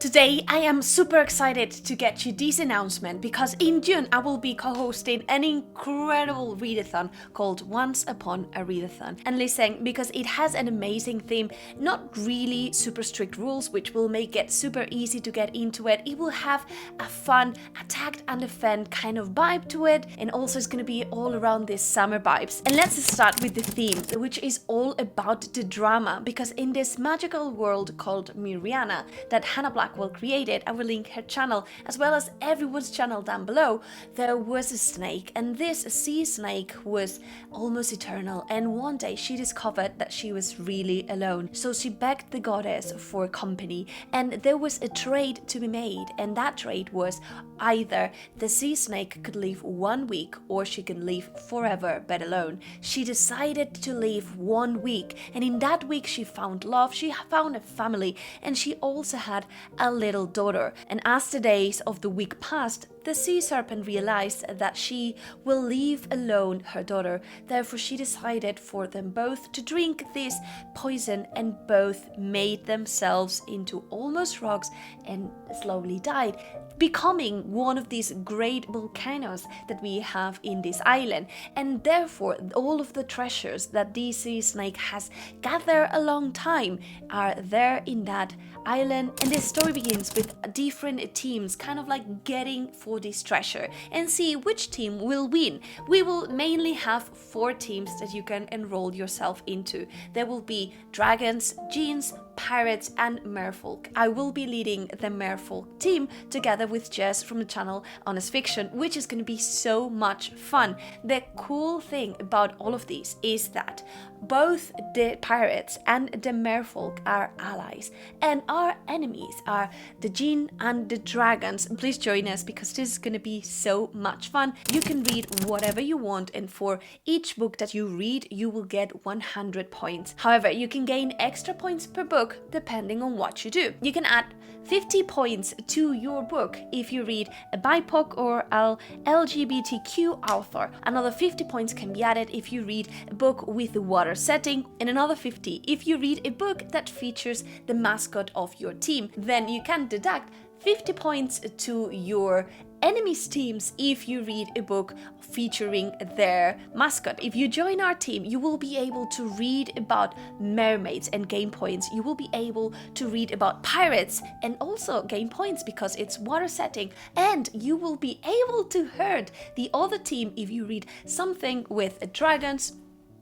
Today I am super excited to get you this announcement because in June I will be co-hosting an incredible readathon called Once Upon a Readathon. And listen, because it has an amazing theme, not really super strict rules which will make it super easy to get into it. It will have a fun, attack and defend kind of vibe to it, and also it's going to be all around these summer vibes. And let's start with the theme, which is all about the drama, because in this magical world called Miriana that Hannah Black will create it, I will link her channel as well as everyone's channel down below. There was a snake, and this sea snake was almost eternal, and one day she discovered that she was really alone, so she begged the goddess for company, and there was a trade to be made, and that trade was either the sea snake could live 1 week or she could live forever but alone. She decided to live 1 week, and in that week she found love, she found a family, and she also had a little daughter. And as the days of the week passed, the sea serpent realized that she will leave alone her daughter. Therefore, she decided for them both to drink this poison, and both made themselves into almost rocks and slowly died, becoming one of these great volcanoes that we have in this island. And therefore, all of the treasures that this sea snake has gathered a long time are there in that island. And this story begins with different teams kind of like getting for this treasure and see which team will win. We will mainly have 4 teams that you can enroll yourself into. There will be dragons, djinns, pirates and merfolk. I will be leading the merfolk team together with Jess from the channel Honest Fiction, which is going to be so much fun. The cool thing about all of these is that both the pirates and the merfolk are allies, and our enemies are the djinn and the dragons. Please join us because this is going to be so much fun. You can read whatever you want, and for each book that you read you will get 100 points. However, you can gain extra points per book depending on what you do. You can add 50 points to your book if you read a BIPOC or LGBTQ author. Another 50 points can be added if you read a book with a water setting, and another 50 if you read a book that features the mascot of your team. Then you can deduct 50 points to your enemies teams if you read a book featuring their mascot. If you join our team, you will be able to read about mermaids and gain points. You will be able to read about pirates and also gain points because it's water setting. And you will be able to hurt the other team if you read something with dragons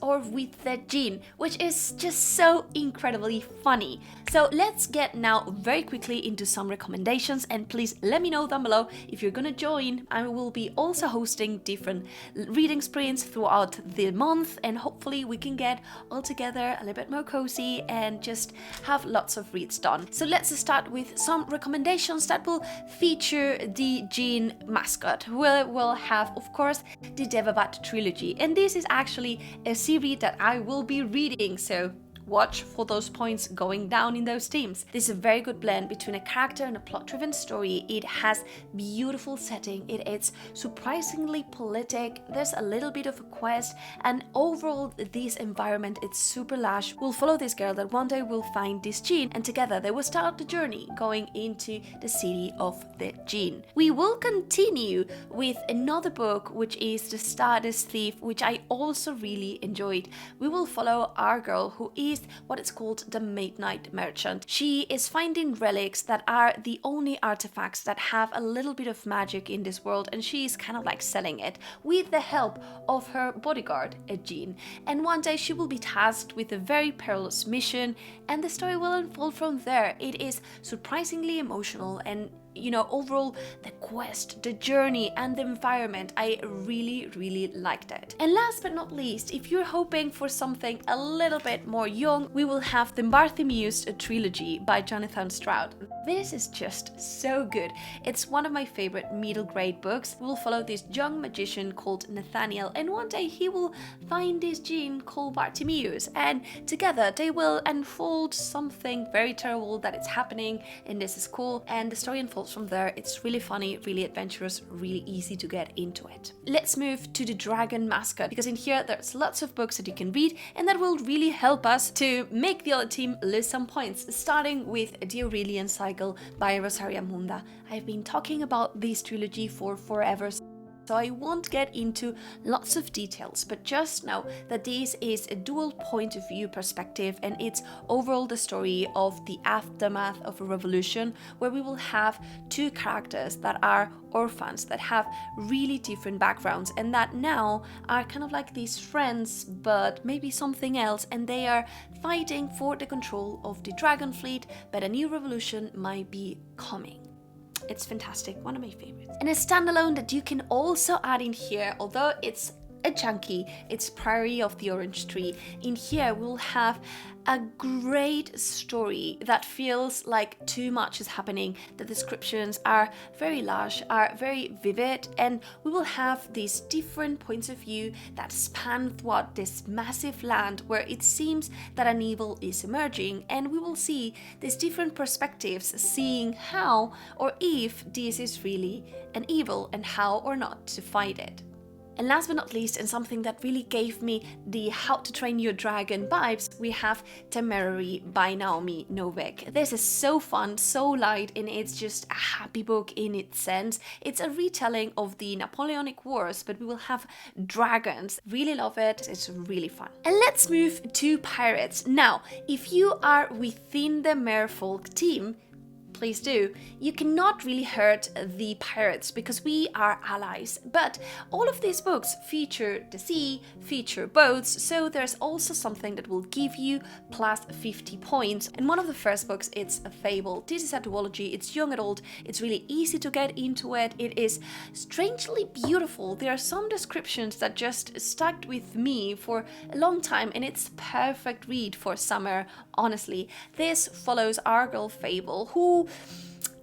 or with the djinn, which is just so incredibly funny. So let's get now very quickly into some recommendations, and please let me know down below if you're gonna join. I will be also hosting different reading sprints throughout the month, and hopefully we can get all together a little bit more cozy and just have lots of reads done. So let's start with some recommendations that will feature the djinn mascot. We'll have, of course, the Devabat trilogy, and this is actually a series that I will be reading, so watch for those points going down in those teams. This is a very good blend between a character and a plot-driven story. It has beautiful setting, it's surprisingly politic, there's a little bit of a quest, and overall this environment, it's super lush. We'll follow this girl that one day will find this djinn, and together they will start the journey going into the city of the djinn. We will continue with another book, which is The Stardust Thief, which I also really enjoyed. We will follow our girl who is what is called the Midnight Merchant. She is finding relics that are the only artifacts that have a little bit of magic in this world, and she is kind of like selling it with the help of her bodyguard, a djinn. And one day she will be tasked with a very perilous mission, and the story will unfold from there. It is surprisingly emotional, and overall the quest, the journey and the environment, I really liked it. And last but not least, if you're hoping for something a little bit more young, we will have the Bartholomews trilogy by Jonathan Stroud. This is just so good. It's one of my favorite middle grade books. We'll follow this young magician called Nathaniel, and one day he will find this djinn called Bartholomews, and together they will unfold something very terrible that is happening in this school, and the story unfolds from there. It's really funny, really adventurous, really easy to get into it. Let's move to the dragon mascot, because in here there's lots of books that you can read and that will really help us just to make the other team lose some points, starting with the Aurelian Cycle by Rosaria Munda. I've been talking about this trilogy for forever, so I won't get into lots of details, but just know that this is a dual point of view perspective, and it's overall the story of the aftermath of a revolution where we will have two characters that are orphans that have really different backgrounds and that now are kind of like these friends but maybe something else, and they are fighting for the control of the dragon fleet, but a new revolution might be coming. It's fantastic, one of my favorites. And a standalone that you can also add in here, although it's a chunky, it's Priory of the Orange Tree. In here we'll have a great story that feels like too much is happening. The descriptions are very lush, are very vivid, and we will have these different points of view that span throughout this massive land where it seems that an evil is emerging, and we will see these different perspectives, seeing how or if this is really an evil and how or not to fight it. And last but not least, and something that really gave me the How to Train Your Dragon vibes, we have Temerary by Naomi Novik. This is so fun, so light, and it's just a happy book in its sense. It's a retelling of the Napoleonic Wars, but we will have dragons. Really love it, it's really fun. And let's move to pirates. Now, if you are within the Merfolk team, please do. You cannot really hurt the pirates because we are allies, but all of these books feature the sea, feature boats, so there's also something that will give you plus 50 points. And one of the first books, it's a fable. This is a duology, it's young adult, it's really easy to get into it, it is strangely beautiful. There are some descriptions that just stuck with me for a long time, and it's perfect read for summer, honestly. This follows our girl Fable, who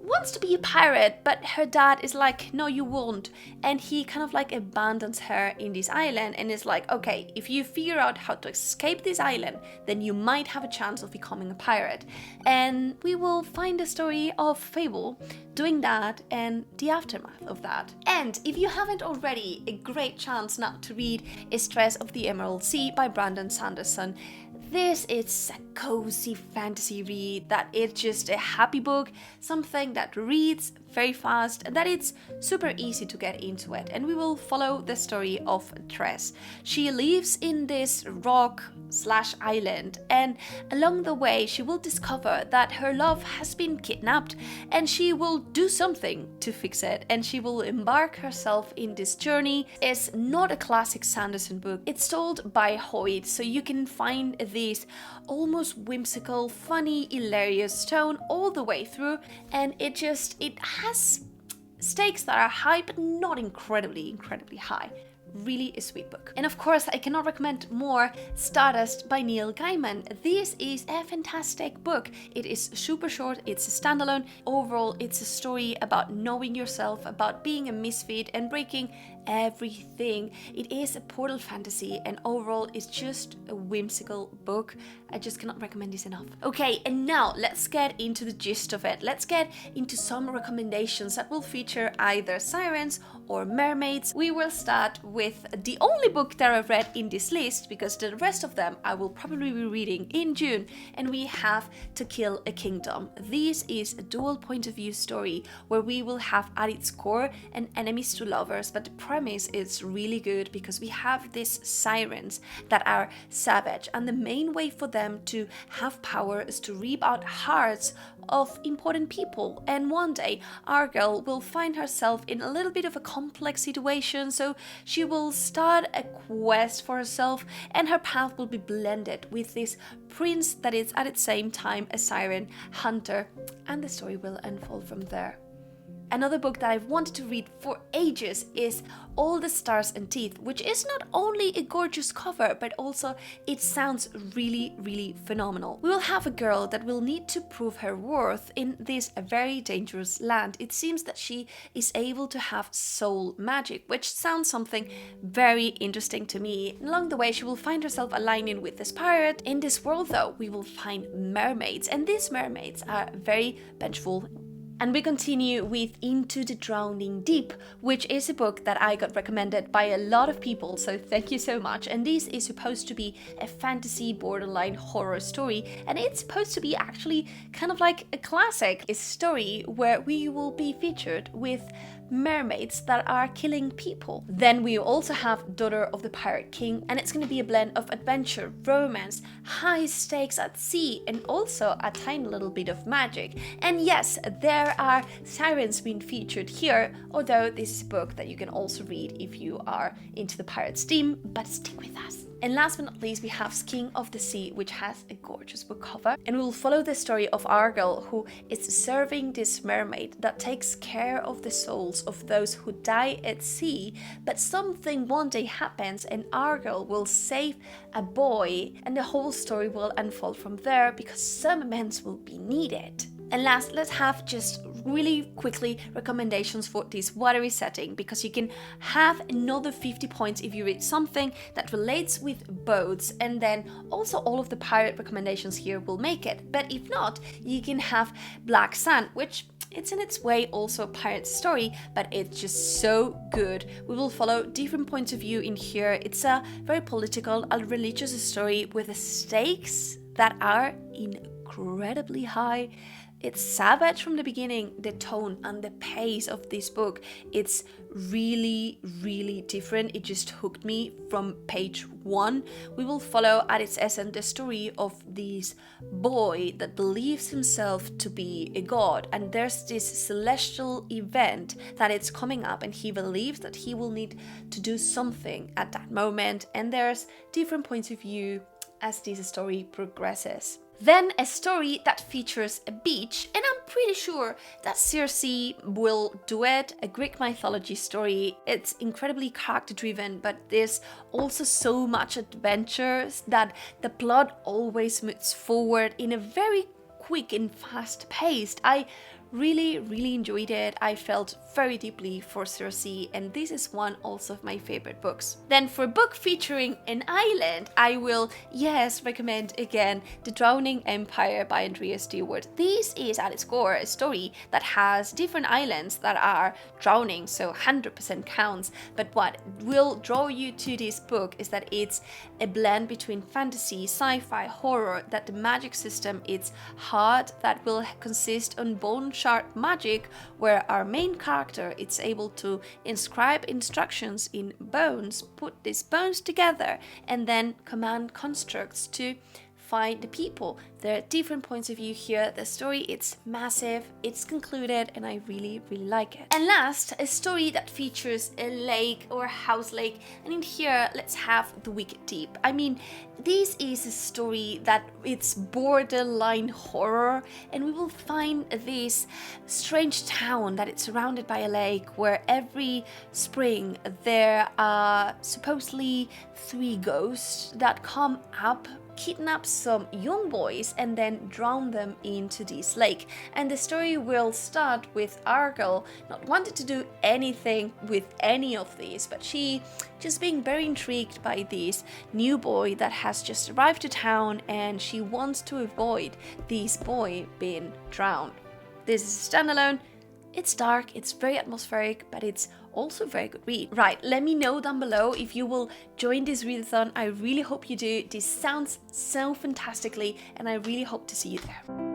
wants to be a pirate, but her dad is like, no, you won't, and he kind of like abandons her in this island and is like, okay, if you figure out how to escape this island, then you might have a chance of becoming a pirate. And we will find the story of Fable doing that and the aftermath of that. And if you haven't already, a great chance now to read is TRESS of the Emerald Sea by Brandon Sanderson. This is a cozy fantasy read that it's just a happy book, something that reads very fast and that it's super easy to get into it. And we will follow the story of TRESS. She lives in this rock/island, and along the way she will discover that her love has been kidnapped, and she will do something to fix it, and she will embark herself in this journey. It's not a classic Sanderson book. It's told by Hoyt, so you can find this almost whimsical, funny, hilarious tone all the way through, and it has stakes that are high but not incredibly high. Really a sweet book. And of course, I cannot recommend more Stardust by Neil Gaiman. This is a fantastic book. It is super short, it's a standalone. Overall, it's a story about knowing yourself, about being a misfit and breaking everything. It is a portal fantasy, and overall it's just a whimsical book. I just cannot recommend this enough. Okay, and now let's get into the gist of it. Let's get into some recommendations that will feature either sirens or mermaids. We will start with the only book that I've read in this list, because the rest of them I will probably be reading in June, and we have To Kill a Kingdom. This is a dual point of view story where we will have at its core an enemies to lovers, but the premise is really good because we have these sirens that are savage, and the main way for them to have power is to reap out hearts of important people. And one day our girl will find herself in a little bit of a complex situation, so she will start a quest for herself, and her path will be blended with this prince that is at the same time a siren hunter, and the story will unfold from there. Another book that I've wanted to read for ages is All the Stars and Teeth, which is not only a gorgeous cover, but also it sounds really phenomenal. We will have a girl that will need to prove her worth in this very dangerous land. It seems that she is able to have soul magic, which sounds something very interesting to me. Along the way, she will find herself aligning with this pirate. In this world, though, we will find mermaids, and these mermaids are very vengeful, And we continue with Into the Drowning Deep, which is a book that I got recommended by a lot of people, so thank you so much. And this is supposed to be a fantasy borderline horror story, and it's supposed to be actually kind of like a classic, a story where we will be featured with mermaids that are killing people. Then we also have Daughter of the Pirate King, and it's going to be a blend of adventure, romance, high stakes at sea, and also a tiny little bit of magic. And yes, there are sirens being featured here, although this is a book that you can also read if you are into the pirates theme, but stick with us. And last but not least, we have Skin of the Sea, which has a gorgeous book cover. And we will follow the story of Argyle, who is serving this mermaid that takes care of the souls of those who die at sea. But something one day happens and Argyle will save a boy, and the whole story will unfold from there because some amends will be needed. And last, let's have just really quickly recommendations for this watery setting, because you can have another 50 points if you read something that relates with boats, and then also all of the pirate recommendations here will make it. But if not, you can have Black Sand, which it's in its way also a pirate story, but it's just so good. We will follow different points of view in here. It's a very political, a religious story with the stakes that are incredibly high. It's savage from the beginning, the tone and the pace of this book. It's really, really different. It just hooked me from page 1. We will follow at its essence the story of this boy that believes himself to be a god. And there's this celestial event that it's coming up, and he believes that he will need to do something at that moment. And there's different points of view as this story progresses. Then a story that features a beach, and I'm pretty sure that Circe will do it. A Greek mythology story. It's incredibly character driven, but there's also so much adventure that the plot always moves forward in a very quick and fast paced. I really enjoyed it. I felt very deeply for Circe, and this is one also of my favorite books. Then for a book featuring an island, I will recommend again The Drowning Empire by ANDREA Stewart. This is at its core a story that has different islands that are drowning, so 100% counts. But what will draw you to this book is that it's a blend between fantasy, sci-fi, horror, that the magic system is hard, that will consist on bone sharp magic, where our main character is able to inscribe instructions in bones, put these bones together, and then command constructs to find the people. There are different points of view here. The story, it's massive, it's concluded, and I really like it. And last, a story that features a lake or a house lake, and in here let's have The Wicked Deep. I mean, this is a story that it's borderline horror, and we will find this strange town that it's surrounded by a lake, where every spring there are supposedly 3 ghosts that come up, kidnap some young boys, and then drown them into this lake. And the story will start with Argyle not wanting to do anything with any of these, but she just being very intrigued by this new boy that has just arrived to town, and she wants to avoid this boy being drowned. This is a standalone. It's dark, it's very atmospheric, but it's also a very good read. Right, let me know down below if you will join this readathon. I really hope you do. This sounds so fantastically, and I really hope to see you there.